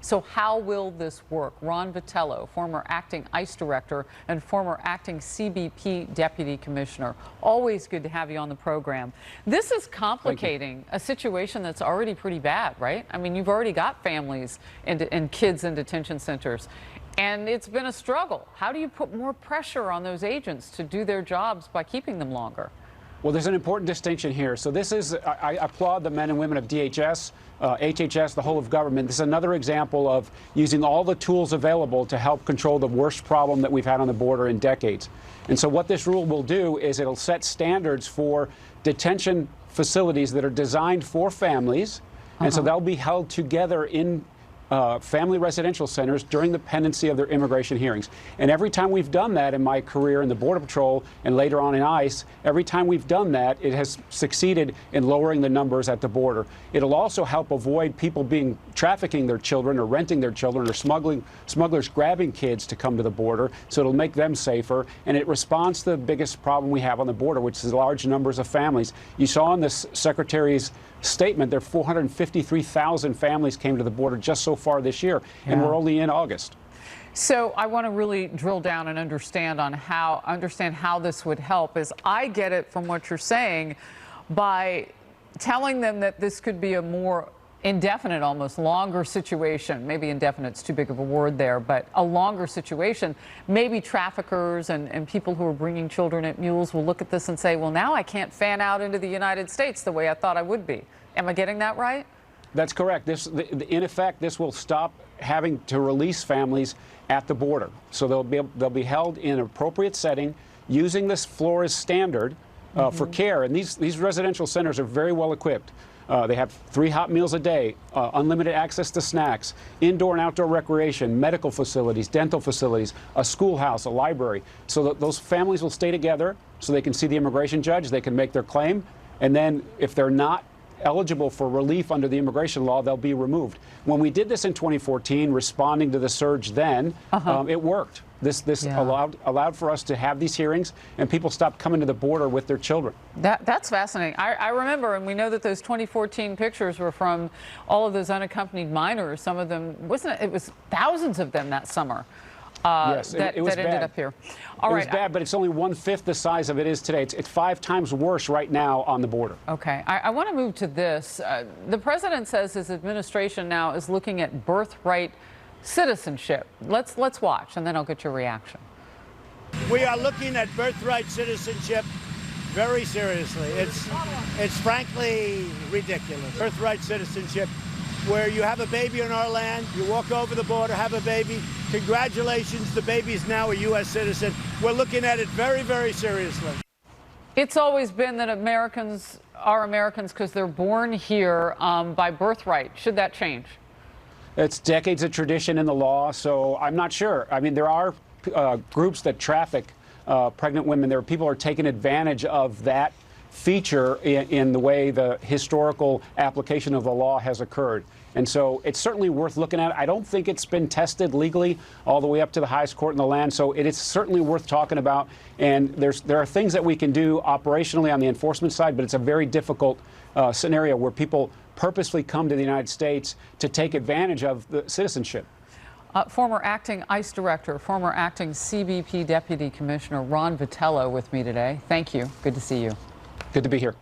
So how will this work? Ron Vitiello, former acting ICE director and former acting CBP deputy commissioner. Always good to have you on the program. This is complicating a situation that's already pretty bad, right? I mean, you've already got families and kids in detention centers, and it's been a struggle. How do you put more pressure on those agents to do their jobs by keeping them longer? Well, there's an important distinction here. So this is, I applaud the men and women of DHS, HHS, the whole of government. This is another example of using all the tools available to help control the worst problem that we've had on the border in decades. And so what this rule will do is it'll set standards for detention facilities that are designed for families. And so they'll be held together in family residential centers during the pendency of their immigration hearings. And every time we've done that in my career in the Border Patrol and later on in ICE, every time we've done that, it has succeeded in lowering the numbers at the border. It'll also help avoid people trafficking their children or renting their children or smugglers grabbing kids to come to the border. So it'll make them safer. And it responds to the biggest problem we have on the border, which is large numbers of families. You saw in this Secretary's statement there 453,000 families came to the border just so far this year, and we're only in August. So I want to really drill down and understand how this would help. As I get it from what you're saying, by telling them that this could be a more indefinite, almost longer situation. Maybe indefinite's too big of a word there, but a longer situation. Maybe traffickers and people who are bringing children at mules will look at this and say, well, now I can't fan out into the United States the way I thought I would be. Am I getting that right? That's correct. In effect, this will stop having to release families at the border. So they'll be held in an appropriate setting using this Flores standard for care. And these residential centers are very well equipped. They have 3 hot meals a day, unlimited access to snacks, indoor and outdoor recreation, medical facilities, dental facilities, a schoolhouse, a library. So that those families will stay together so they can see the immigration judge, they can make their claim, and then if they're not eligible for relief under the immigration law, they'll be removed. When we did this in 2014, responding to the surge then, it worked. This allowed for us to have these hearings, and people stopped coming to the border with their children. That's fascinating. I remember, and we know that those 2014 pictures were from all of those unaccompanied minors. Some of them, it was thousands of them that summer. Yes, it was ended up here. It was bad, but it's only 1/5 the size of it is today. It's 5 times worse right now on the border. Okay, I want to move to this. The president says his administration now is looking at birthright citizenship. Let's watch, and then I'll get your reaction. We are looking at birthright citizenship very seriously. It's frankly ridiculous. Birthright citizenship, where you have a baby in our land, you walk over the border, have a baby. Congratulations, the baby is now a U.S. citizen. We're looking at it very, very seriously. It's always been that Americans are Americans because they're born here by birthright. Should that change? It's decades of tradition in the law, so I'm not sure. I mean, there are groups that traffic pregnant women. There are people who are taking advantage of that feature in the way the historical application of the law has occurred. And so it's certainly worth looking at. I don't think it's been tested legally all the way up to the highest court in the land, so it is certainly worth talking about. And there are things that we can do operationally on the enforcement side, but it's a very difficult scenario where people purposely come to the United States to take advantage of the citizenship. Former acting ICE director, former acting CBP deputy commissioner Ron Vitiello with me today. Thank you. Good to see you. Good to be here.